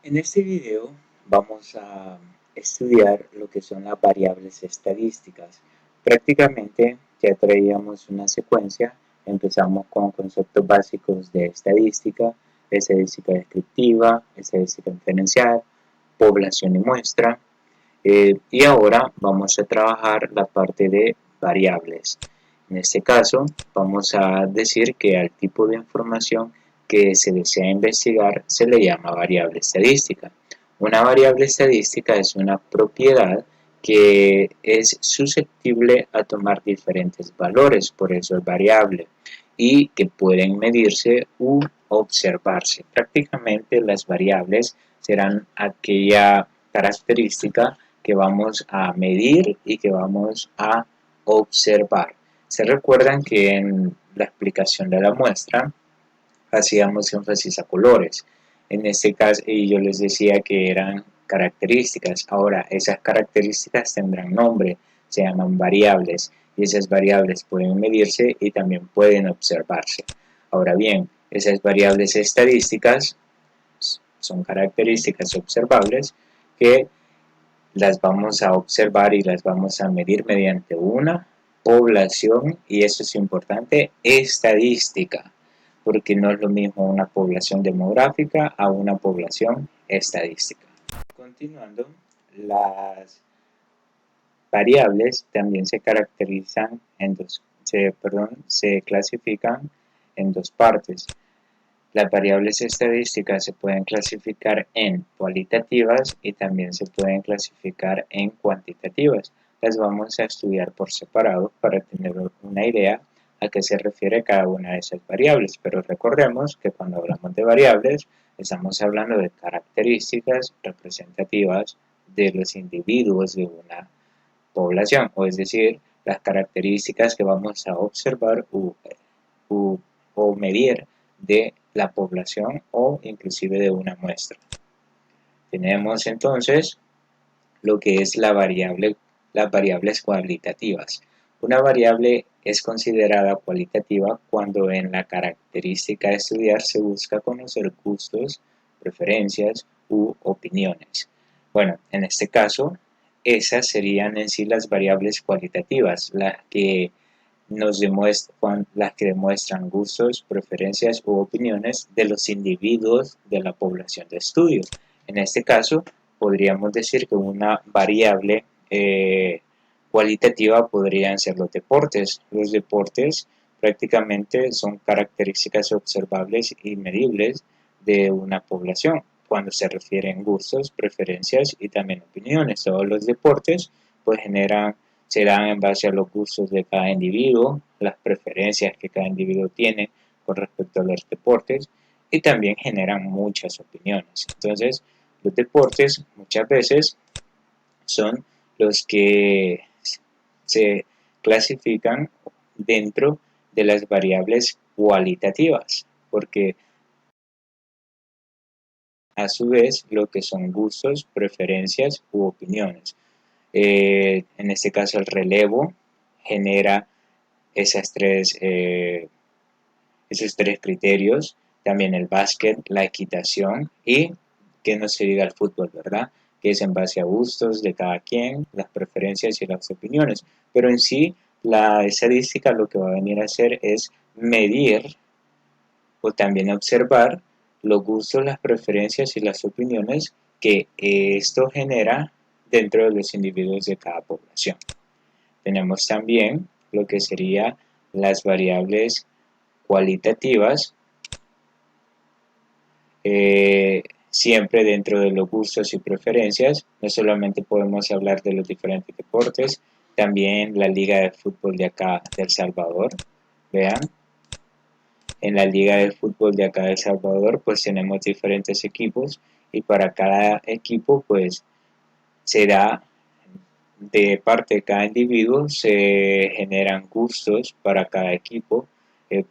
En este video vamos a estudiar lo que son las variables estadísticas. Prácticamente ya traíamos una secuencia, empezamos con conceptos básicos de estadística descriptiva, estadística inferencial, población y muestra, y ahora vamos a trabajar la parte de variables. En este caso vamos a decir que al tipo de información que se desea investigar se le llama variable estadística. Una variable estadística es una propiedad que es susceptible a tomar diferentes valores, por eso es variable, y que pueden medirse u observarse. Prácticamente las variables serán aquella característica que vamos a medir y que vamos a observar. Se recuerdan que en la explicación de la muestra hacíamos énfasis a colores. En este caso, y yo les decía que eran características. Ahora, esas características tendrán nombre, se llaman variables, y esas variables pueden medirse y también pueden observarse. Ahora bien, esas variables estadísticas son características observables que las vamos a observar y las vamos a medir mediante una población, y eso es importante, estadística, porque no es lo mismo una población demográfica a una población estadística. Continuando, las variables también se caracterizan en se clasifican en dos partes. Las variables estadísticas se pueden clasificar en cualitativas y también se pueden clasificar en cuantitativas. Las vamos a estudiar por separado para tener una idea a qué se refiere cada una de esas variables. Pero recordemos que cuando hablamos de variables estamos hablando de características representativas de los individuos de una población, o es decir, las características que vamos a observar o medir de la población o inclusive de una muestra. Tenemos entonces lo que es las variables cualitativas. Una variable es considerada cualitativa cuando en la característica a estudiar se busca conocer gustos, preferencias u opiniones. Bueno, en este caso, esas serían en sí las variables cualitativas, las que demuestran gustos, preferencias u opiniones de los individuos de la población de estudio. En este caso, podríamos decir que una variable cualitativa podrían ser los deportes. Los deportes prácticamente son características observables y medibles de una población cuando se refieren gustos, preferencias y también opiniones. Todos los deportes pues se dan en base a los gustos de cada individuo, las preferencias que cada individuo tiene con respecto a los deportes, y también generan muchas opiniones. Entonces, los deportes muchas veces son los que se clasifican dentro de las variables cualitativas, porque a su vez lo que son gustos, preferencias u opiniones. En este caso el relevo genera esas esos tres criterios, también el básquet, la equitación y que no se diga el fútbol, ¿verdad? Que es en base a gustos de cada quien, las preferencias y las opiniones. Pero en sí, la estadística lo que va a venir a hacer es medir o también observar los gustos, las preferencias y las opiniones que esto genera dentro de los individuos de cada población. Tenemos también lo que serían las variables cualitativas, siempre dentro de los gustos y preferencias. No solamente podemos hablar de los diferentes deportes, también la liga de fútbol de acá de El Salvador. Vean, en la liga de fútbol de acá de El Salvador pues tenemos diferentes equipos, y para cada equipo pues se da de parte de cada individuo, se generan gustos para cada equipo,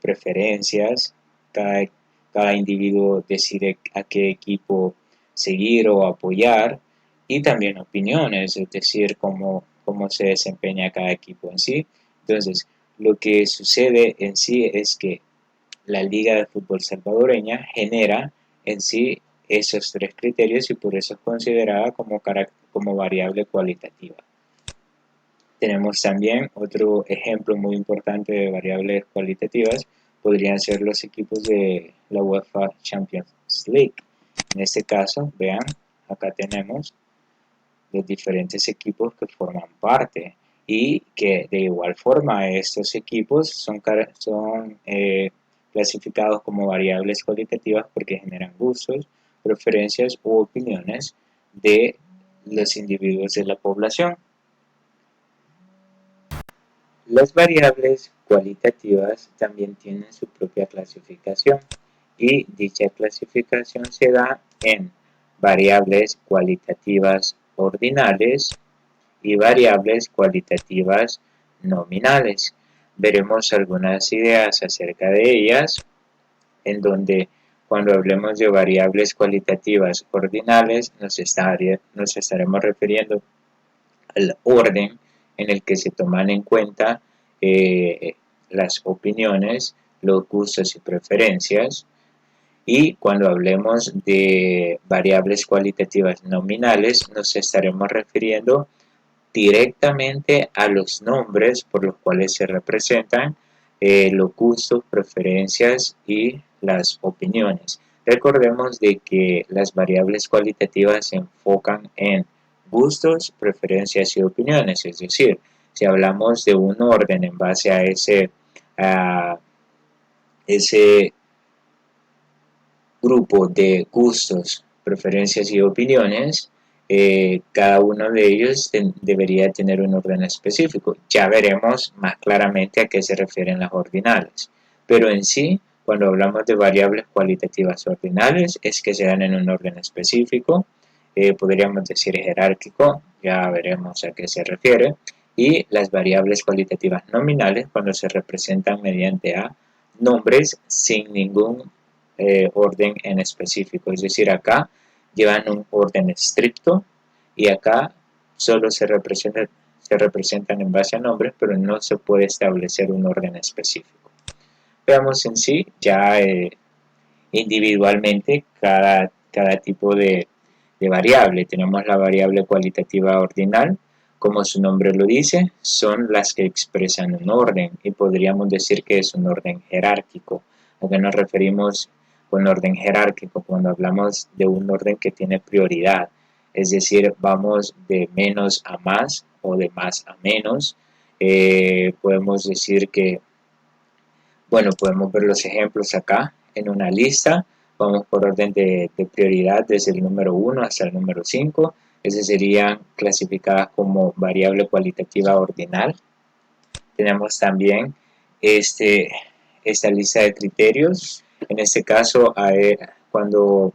preferencias, cada individuo decide a qué equipo seguir o apoyar, y también opiniones, es decir, cómo se desempeña cada equipo en sí. Entonces, lo que sucede en sí es que la Liga de Fútbol Salvadoreña genera en sí esos tres criterios y por eso es considerada como variable cualitativa. Tenemos también otro ejemplo muy importante de variables cualitativas, podrían ser los equipos de la UEFA Champions League. En este caso, vean, acá tenemos los diferentes equipos que forman parte y que de igual forma estos equipos son clasificados como variables cualitativas porque generan gustos, preferencias u opiniones de los individuos de la población. Las variables cualitativas también tienen su propia clasificación y dicha clasificación se da en variables cualitativas ordinales y variables cualitativas nominales. Veremos algunas ideas acerca de ellas, en donde cuando hablemos de variables cualitativas ordinales nos estaremos refiriendo al orden en el que se toman en cuenta las opiniones, los gustos y preferencias. Y cuando hablemos de variables cualitativas nominales, nos estaremos refiriendo directamente a los nombres por los cuales se representan los gustos, preferencias y las opiniones. Recordemos de que las variables cualitativas se enfocan en gustos, preferencias y opiniones, es decir, si hablamos de un orden en base a ese grupo de gustos, preferencias y opiniones, cada uno de ellos debería tener un orden específico. Ya veremos más claramente a qué se refieren las ordinales. Pero en sí, cuando hablamos de variables cualitativas ordinales, es que se dan en un orden específico, podríamos decir jerárquico, ya veremos a qué se refiere. Y las variables cualitativas nominales, cuando se representan mediante a nombres sin ningún orden en específico, es decir, acá llevan un orden estricto y acá solo se representan en base a nombres, pero no se puede establecer un orden específico. Veamos en sí ya individualmente cada tipo de variable. Tenemos la variable cualitativa ordinal, como su nombre lo dice, son las que expresan un orden y podríamos decir que es un orden jerárquico. ¿A qué nos referimos con orden jerárquico? Cuando hablamos de un orden que tiene prioridad, es decir, vamos de menos a más o de más a menos. Podemos decir que, bueno, podemos ver los ejemplos acá en una lista. Vamos por orden de prioridad desde el número 1 hasta el número 5. Esas serían clasificadas como variable cualitativa ordinal. Tenemos también esta lista de criterios. En este caso, cuando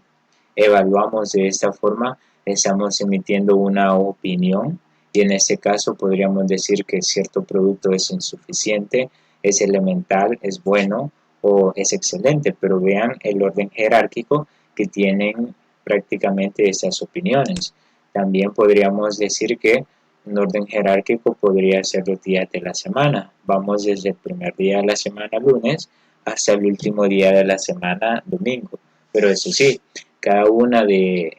evaluamos de esta forma, estamos emitiendo una opinión y en este caso podríamos decir que cierto producto es insuficiente, es elemental, es bueno o es excelente, pero vean el orden jerárquico que tienen prácticamente estas opiniones. También podríamos decir que un orden jerárquico podría ser los días de la semana. Vamos desde el primer día de la semana, lunes, hasta el último día de la semana, domingo. Pero eso sí, cada una de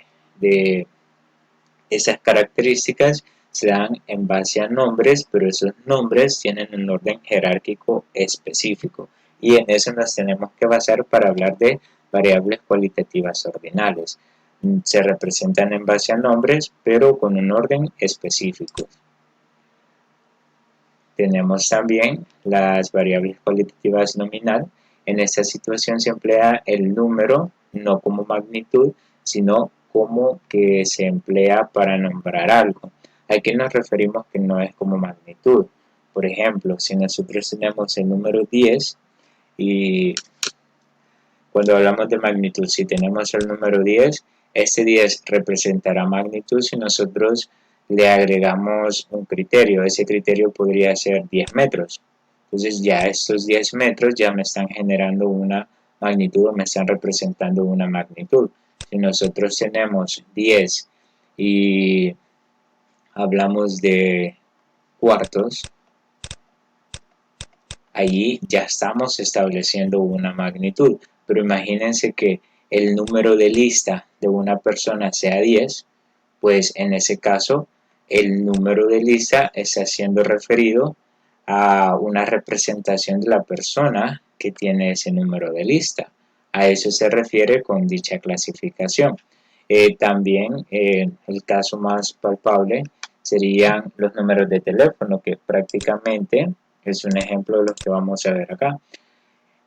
esas características se dan en base a nombres, pero esos nombres tienen un orden jerárquico específico. Y en eso nos tenemos que basar para hablar de variables cualitativas ordinales. Se representan en base a nombres, pero con un orden específico. Tenemos también las variables cualitativas nominal. En esta situación se emplea el número, no como magnitud, sino como que se emplea para nombrar algo. ¿A qué nos referimos que no es como magnitud? Por ejemplo, si nosotros tenemos el número 10 y cuando hablamos de magnitud, si tenemos el número 10, este 10 representará magnitud si nosotros le agregamos un criterio. Ese criterio podría ser 10 metros. Entonces ya estos 10 metros ya me están generando una magnitud o me están representando una magnitud. Si nosotros tenemos 10 y hablamos de cuartos, allí ya estamos estableciendo una magnitud. Pero imagínense que el número de lista de una persona sea 10, pues en ese caso el número de lista está siendo referido a una representación de la persona que tiene ese número de lista. A eso se refiere con dicha clasificación. También el caso más palpable serían los números de teléfono, que prácticamente es un ejemplo de lo que vamos a ver acá.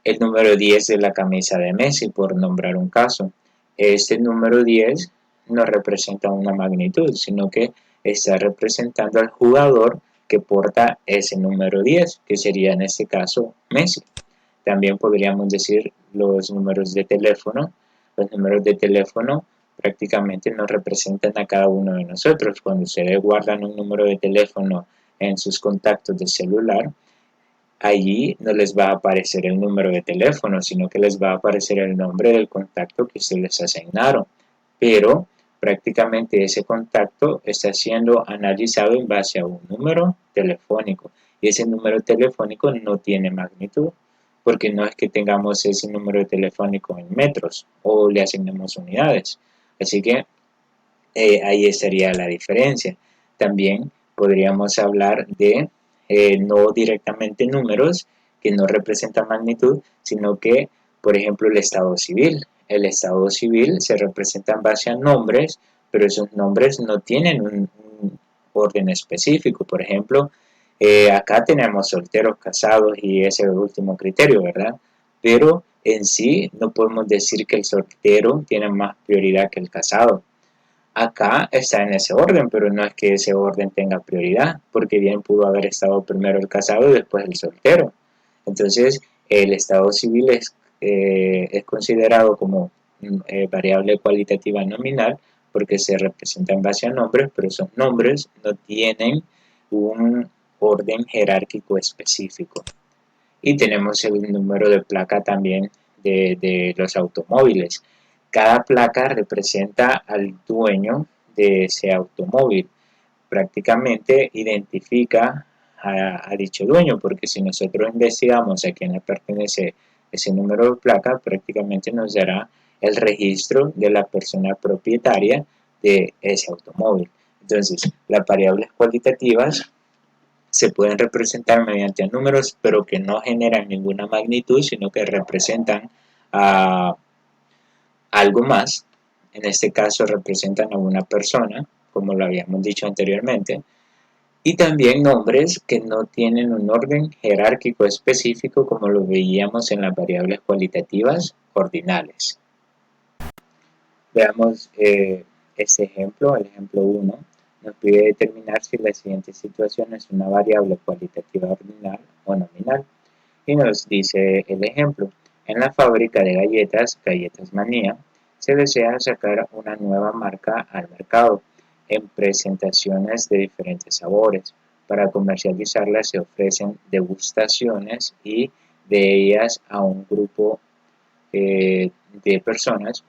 El número 10 de la camisa de Messi, por nombrar un caso. Este número 10 no representa una magnitud, sino que está representando al jugador que porta ese número 10, que sería en este caso Messi. También podríamos decir los números de teléfono. Los números de teléfono prácticamente nos representan a cada uno de nosotros. Cuando ustedes guardan un número de teléfono en sus contactos de celular, allí no les va a aparecer el número de teléfono, sino que les va a aparecer el nombre del contacto que ustedes les asignaron. Pero prácticamente ese contacto está siendo analizado en base a un número telefónico. Y ese número telefónico no tiene magnitud, porque no es que tengamos ese número telefónico en metros o le asignemos unidades. Así que ahí estaría la diferencia. También podríamos hablar de no directamente números que no representan magnitud, sino que, por ejemplo, el estado civil. El estado civil se representa en base a nombres, pero esos nombres no tienen un orden específico. Por ejemplo, acá tenemos solteros, casados y ese último criterio, ¿verdad? Pero en sí no podemos decir que el soltero tiene más prioridad que el casado. Acá está en ese orden, pero no es que ese orden tenga prioridad, porque bien pudo haber estado primero el casado y después el soltero. Entonces, el estado civil es considerado como variable cualitativa nominal porque se representa en base a nombres, pero esos nombres no tienen un orden jerárquico específico. Y tenemos el número de placa también de los automóviles. Cada placa representa al dueño de ese automóvil. Prácticamente identifica a dicho dueño, porque si nosotros investigamos a quién le pertenece ese número de placa, prácticamente nos dará el registro de la persona propietaria de ese automóvil. Entonces, las variables cualitativas se pueden representar mediante números, pero que no generan ninguna magnitud, sino que representan a algo más. En este caso representan a una persona, como lo habíamos dicho anteriormente, y también nombres que no tienen un orden jerárquico específico, como lo veíamos en las variables cualitativas ordinales. Veamos este ejemplo, el ejemplo 1. Nos pide determinar si la siguiente situación es una variable cualitativa ordinal o nominal. Y nos dice el ejemplo. En la fábrica de Galletas Manía, se desea sacar una nueva marca al mercado en presentaciones de diferentes sabores. Para comercializarla se ofrecen degustaciones y de ellas a un grupo de personas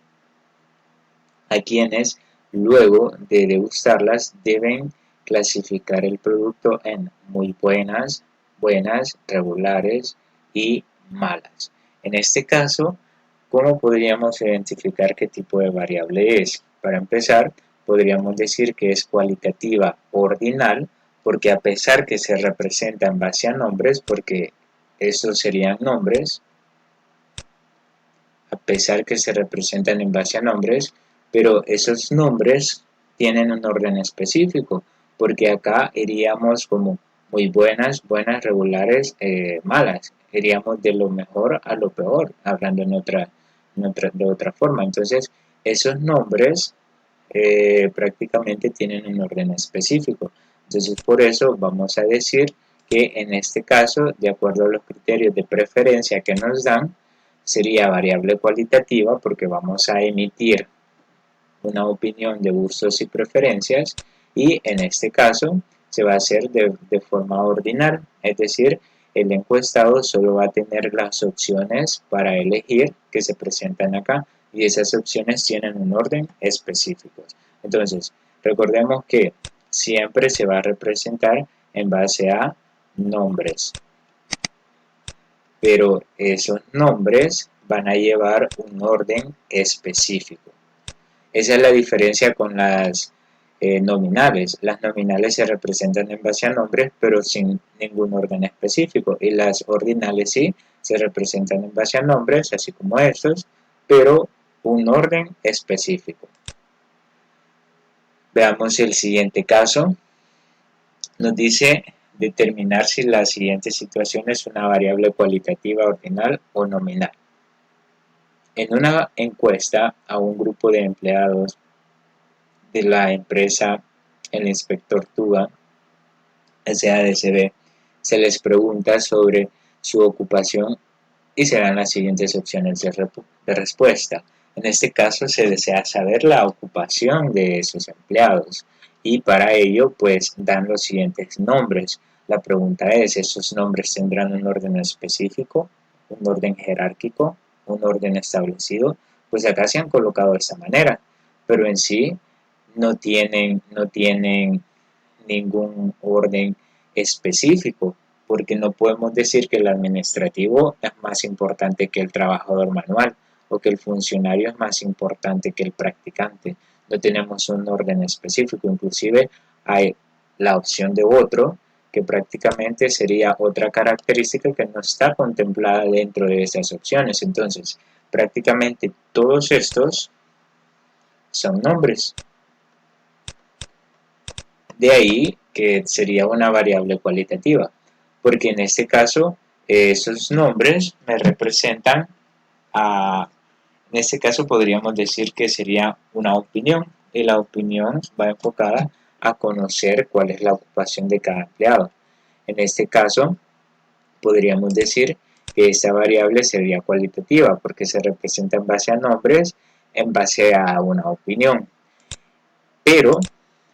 a quienes luego de degustarlas deben clasificar el producto en muy buenas, buenas, regulares y malas. En este caso, ¿cómo podríamos identificar qué tipo de variable es? Para empezar, podríamos decir que es cualitativa ordinal, porque a pesar que se representa en base a nombres, porque esos serían nombres, a pesar que se representan en base a nombres, pero esos nombres tienen un orden específico, porque acá iríamos como muy buenas, buenas, regulares, malas. Iríamos de lo mejor a lo peor, hablando de otra forma. Entonces, esos nombres prácticamente tienen un orden específico. Entonces, por eso vamos a decir que en este caso, de acuerdo a los criterios de preferencia que nos dan, sería variable cualitativa porque vamos a emitir una opinión de gustos y preferencias, y en este caso se va a hacer de forma ordinal, es decir, el encuestado solo va a tener las opciones para elegir que se presentan acá, y esas opciones tienen un orden específico. Entonces, recordemos que siempre se va a representar en base a nombres, pero esos nombres van a llevar un orden específico. Esa es la diferencia con las nominales. Las nominales se representan en base a nombres, pero sin ningún orden específico. Y las ordinales sí, se representan en base a nombres, así como estos, pero un orden específico. Veamos el siguiente caso. Nos dice determinar si la siguiente situación es una variable cualitativa, ordinal o nominal. En una encuesta a un grupo de empleados de la empresa El Inspector Tuba, SADCB, se les pregunta sobre su ocupación y se dan las siguientes opciones de respuesta. En este caso se desea saber la ocupación de esos empleados y para ello pues dan los siguientes nombres. La pregunta es, ¿esos nombres tendrán un orden específico, un orden jerárquico, un orden establecido? Pues acá se han colocado de esta manera, pero en sí no tienen ningún orden específico, porque no podemos decir que el administrativo es más importante que el trabajador manual o que el funcionario es más importante que el practicante. No tenemos un orden específico, inclusive hay la opción de otro, que prácticamente sería otra característica que no está contemplada dentro de esas opciones. Entonces, prácticamente todos estos son nombres. De ahí que sería una variable cualitativa, porque en este caso esos nombres me representan en este caso podríamos decir que sería una opinión, y la opinión va enfocada a conocer cuál es la ocupación de cada empleado. En este caso podríamos decir que esta variable sería cualitativa, porque se representa en base a nombres, en base a una opinión. Pero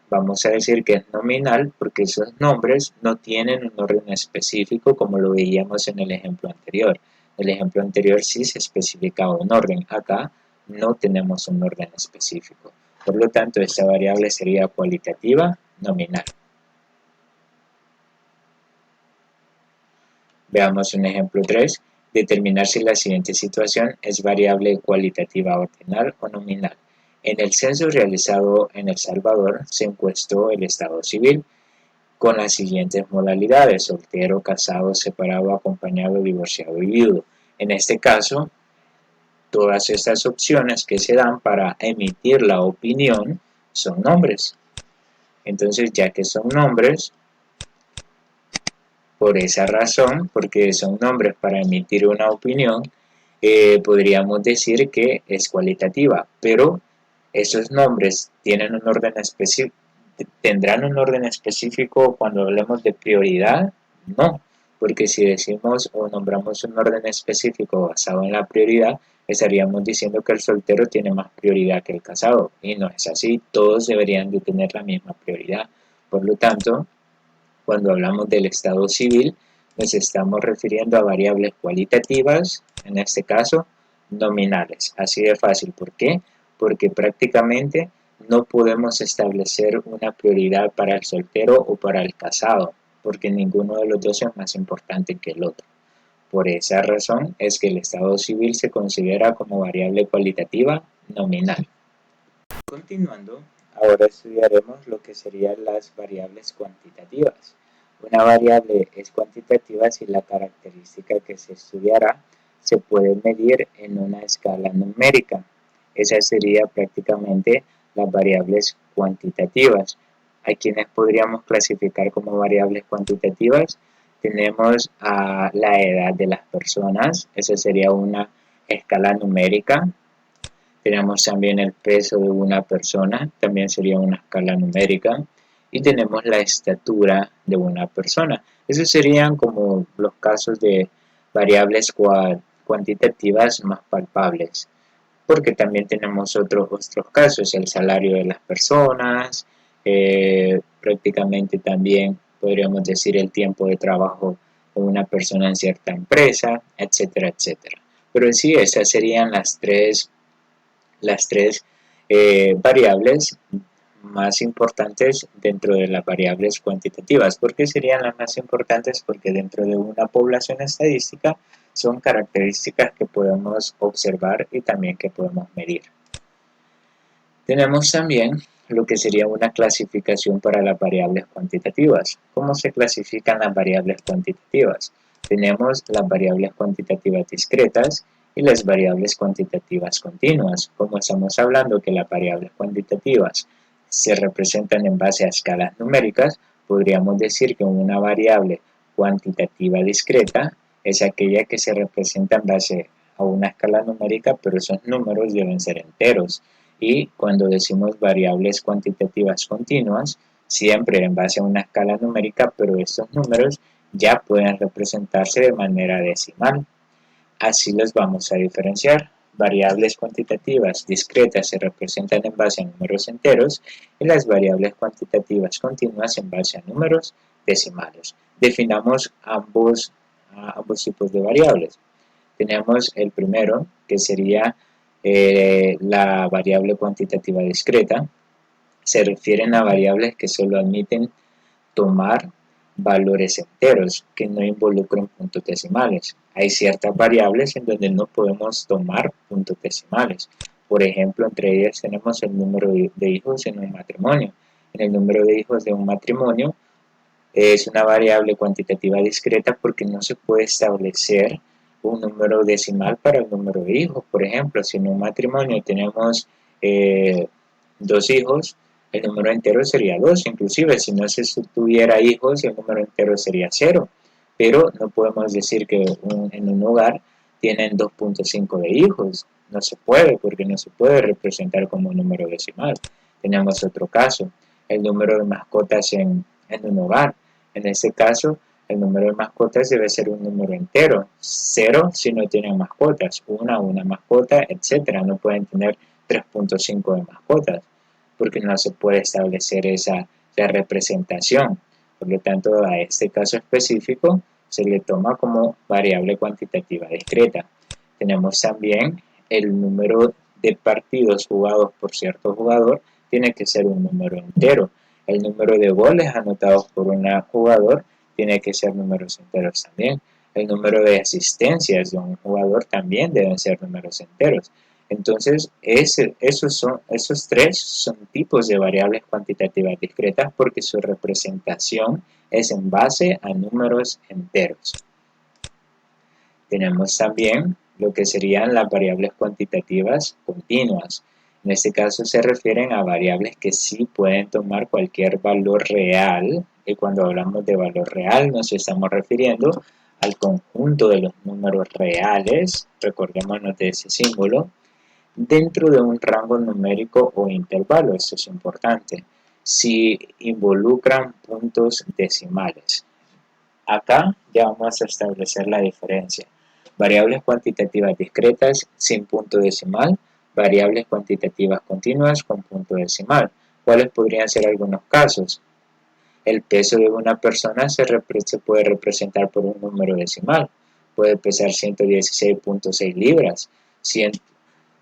vamos a decir que es nominal porque esos nombres no tienen un orden específico como lo veíamos en el ejemplo anterior. En el ejemplo anterior sí se especificaba un orden, acá no tenemos un orden específico. Por lo tanto, esta variable sería cualitativa nominal. Veamos un ejemplo 3. Determinar si la siguiente situación es variable cualitativa ordinal o nominal. En el censo realizado en El Salvador se encuestó el estado civil con las siguientes modalidades: soltero, casado, separado, acompañado, divorciado y viudo. En este caso, todas estas opciones que se dan para emitir la opinión son nombres. Entonces, ya que son nombres, por esa razón, porque son nombres para emitir una opinión, podríamos decir que es cualitativa, pero esos nombres tienen un orden específico. ¿Tendrán un orden específico cuando hablemos de prioridad? No, porque si decimos o nombramos un orden específico basado en la prioridad, estaríamos diciendo que el soltero tiene más prioridad que el casado, y no es así, todos deberían de tener la misma prioridad. Por lo tanto, cuando hablamos del estado civil, nos estamos refiriendo a variables cualitativas, en este caso, nominales. Así de fácil. ¿Por qué? Porque prácticamente no podemos establecer una prioridad para el soltero o para el casado, porque ninguno de los dos es más importante que el otro. Por esa razón es que el estado civil se considera como variable cualitativa nominal. Continuando, ahora estudiaremos lo que serían las variables cuantitativas. Una variable es cuantitativa si la característica que se estudiará se puede medir en una escala numérica. Esas serían prácticamente las variables cuantitativas. ¿A quienes podríamos clasificar como variables cuantitativas? Tenemos a la edad de las personas, esa sería una escala numérica. Tenemos también el peso de una persona, también sería una escala numérica. Y tenemos la estatura de una persona. Esos serían como los casos de variables cuantitativas más palpables. Porque también tenemos otros casos, el salario de las personas, prácticamente también podríamos decir el tiempo de trabajo de una persona en cierta empresa, etcétera, etcétera. Pero en sí, esas serían las tres variables más importantes dentro de las variables cuantitativas. ¿Por qué serían las más importantes? Porque dentro de una población estadística son características que podemos observar y también que podemos medir. Tenemos también lo que sería una clasificación para las variables cuantitativas. ¿Cómo se clasifican las variables cuantitativas? Tenemos las variables cuantitativas discretas y las variables cuantitativas continuas. Como estamos hablando que las variables cuantitativas se representan en base a escalas numéricas, podríamos decir que una variable cuantitativa discreta es aquella que se representa en base a una escala numérica, pero esos números deben ser enteros. Y cuando decimos variables cuantitativas continuas, siempre en base a una escala numérica, pero estos números ya pueden representarse de manera decimal. Así los vamos a diferenciar. Variables cuantitativas discretas se representan en base a números enteros y las variables cuantitativas continuas en base a números decimales. Definamos ambos tipos de variables. Tenemos el primero, que sería la variable cuantitativa discreta. Se refieren a variables que solo admiten tomar valores enteros, que no involucren puntos decimales. Hay ciertas variables en donde no podemos tomar puntos decimales. Por ejemplo, entre ellas tenemos el número de hijos en un matrimonio. En el número de hijos de un matrimonio es una variable cuantitativa discreta porque no se puede establecer un número decimal para el número de hijos. Por ejemplo, si en un matrimonio tenemos 2 hijos, el número entero sería 2. Inclusive, si no se tuviera hijos, el número entero sería 0. Pero no podemos decir que en un hogar tienen 2.5 de hijos. No se puede, porque no se puede representar como un número decimal. Tenemos otro caso, el número de mascotas en un hogar. En este caso, el número de mascotas debe ser un número entero. 0 si no tienen mascotas, una mascota, etc. No pueden tener 3.5 de mascotas, porque no se puede establecer esa representación. Por lo tanto, a este caso específico se le toma como variable cuantitativa discreta. Tenemos también el número de partidos jugados por cierto jugador, tiene que ser un número entero. El número de goles anotados por un jugador tiene que ser números enteros también. El número de asistencias de un jugador también deben ser números enteros. Entonces, esos tres son tipos de variables cuantitativas discretas porque su representación es en base a números enteros. Tenemos también lo que serían las variables cuantitativas continuas. En este caso se refieren a variables que sí pueden tomar cualquier valor real, y cuando hablamos de valor real nos estamos refiriendo al conjunto de los números reales, recordémonos de ese símbolo, dentro de un rango numérico o intervalo. Esto es importante, si involucran puntos decimales. Acá ya vamos a establecer la diferencia. Variables cuantitativas discretas sin punto decimal, variables cuantitativas continuas con punto decimal. ¿Cuáles podrían ser algunos casos? El peso de una persona se puede representar por un número decimal. Puede pesar 116.6 libras.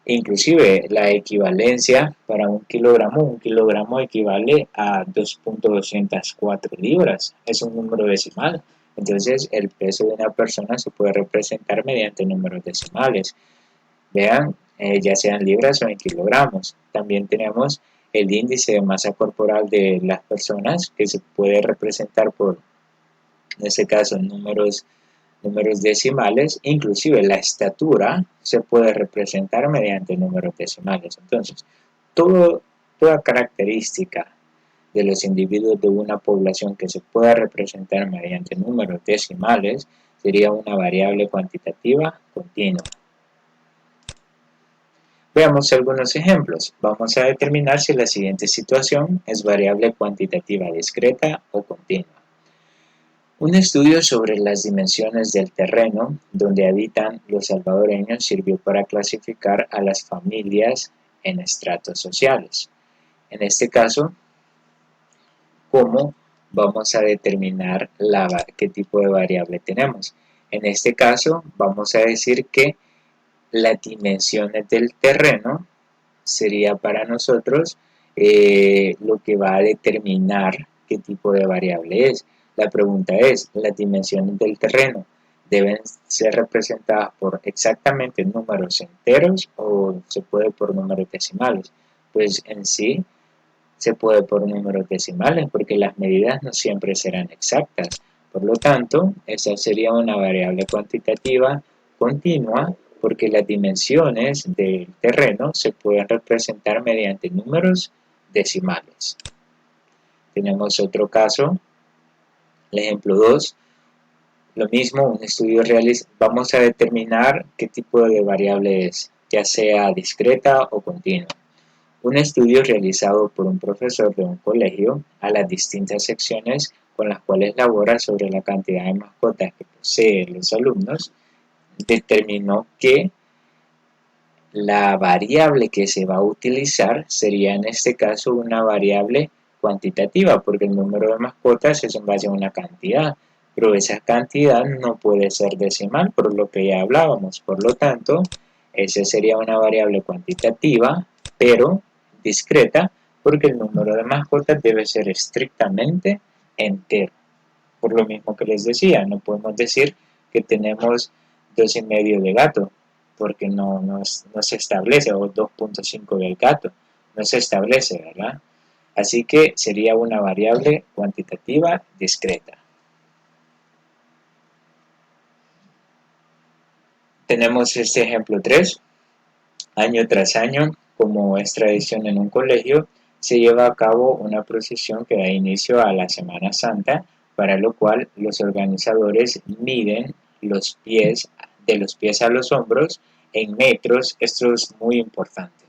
Inclusive la equivalencia para un kilogramo equivale a 2.204 libras. Es un número decimal. Entonces, el peso de una persona se puede representar mediante números decimales. Vean, ya sean libras o en kilogramos. También tenemos el índice de masa corporal de las personas, que se puede representar por, en este caso, números decimales. Inclusive la estatura se puede representar mediante números decimales. Entonces, toda característica de los individuos de una población que se pueda representar mediante números decimales sería una variable cuantitativa continua. Veamos algunos ejemplos. Vamos a determinar si la siguiente situación es variable cuantitativa discreta o continua. Un estudio sobre las dimensiones del terreno donde habitan los salvadoreños sirvió para clasificar a las familias en estratos sociales. En este caso, ¿cómo vamos a determinar qué tipo de variable tenemos? En este caso, vamos a decir que las dimensiones del terreno sería para nosotros lo que va a determinar qué tipo de variable es. La pregunta es, ¿las dimensiones del terreno deben ser representadas por exactamente números enteros o se puede por números decimales. Pues en sí se puede por números decimales porque las medidas no siempre serán exactas. Por lo tanto, esa sería una variable cuantitativa continua porque las dimensiones del terreno se pueden representar mediante números decimales. Tenemos otro caso, el ejemplo 2. Lo mismo, un estudio realizado, vamos a determinar qué tipo de variable es, ya sea discreta o continua. Un estudio realizado por un profesor de un colegio a las distintas secciones con las cuales labora sobre la cantidad de mascotas que poseen los alumnos, determinó que la variable que se va a utilizar sería en este caso una variable cuantitativa, porque el número de mascotas es en base a una cantidad, pero esa cantidad no puede ser decimal, por lo que ya hablábamos. Por lo tanto, esa sería una variable cuantitativa, pero discreta, porque el número de mascotas debe ser estrictamente entero. Por lo mismo que les decía, no podemos decir que tenemos 2,5 de gato, porque no se establece, o 2,5 del gato, no se establece, ¿verdad? Así que sería una variable cuantitativa discreta. Tenemos este ejemplo 3. Año tras año, como es tradición en un colegio, se lleva a cabo una procesión que da inicio a la Semana Santa, para lo cual los organizadores miden los pies, de los pies a los hombros, en metros. Esto es muy importante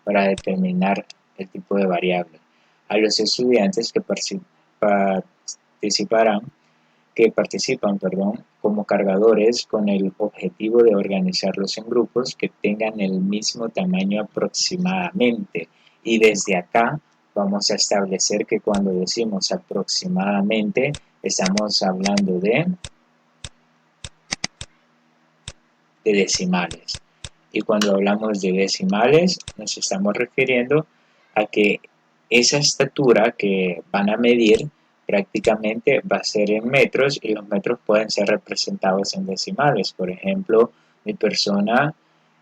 para determinar el tipo de variable. A los estudiantes que participan como cargadores con el objetivo de organizarlos en grupos que tengan el mismo tamaño aproximadamente. Y desde acá vamos a establecer que cuando decimos aproximadamente estamos hablando de decimales. Y cuando hablamos de decimales nos estamos refiriendo a que esa estatura que van a medir prácticamente va a ser en metros y los metros pueden ser representados en decimales. Por ejemplo, mi persona,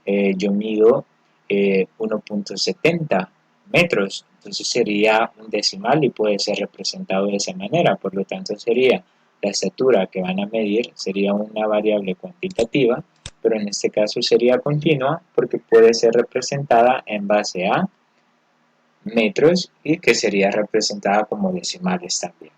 yo mido 1,70 metros, entonces sería un decimal y puede ser representado de esa manera. Por lo tanto, sería la estatura que van a medir, sería una variable cuantitativa, pero en este caso sería continua porque puede ser representada en base a metros y que sería representada como decimales también.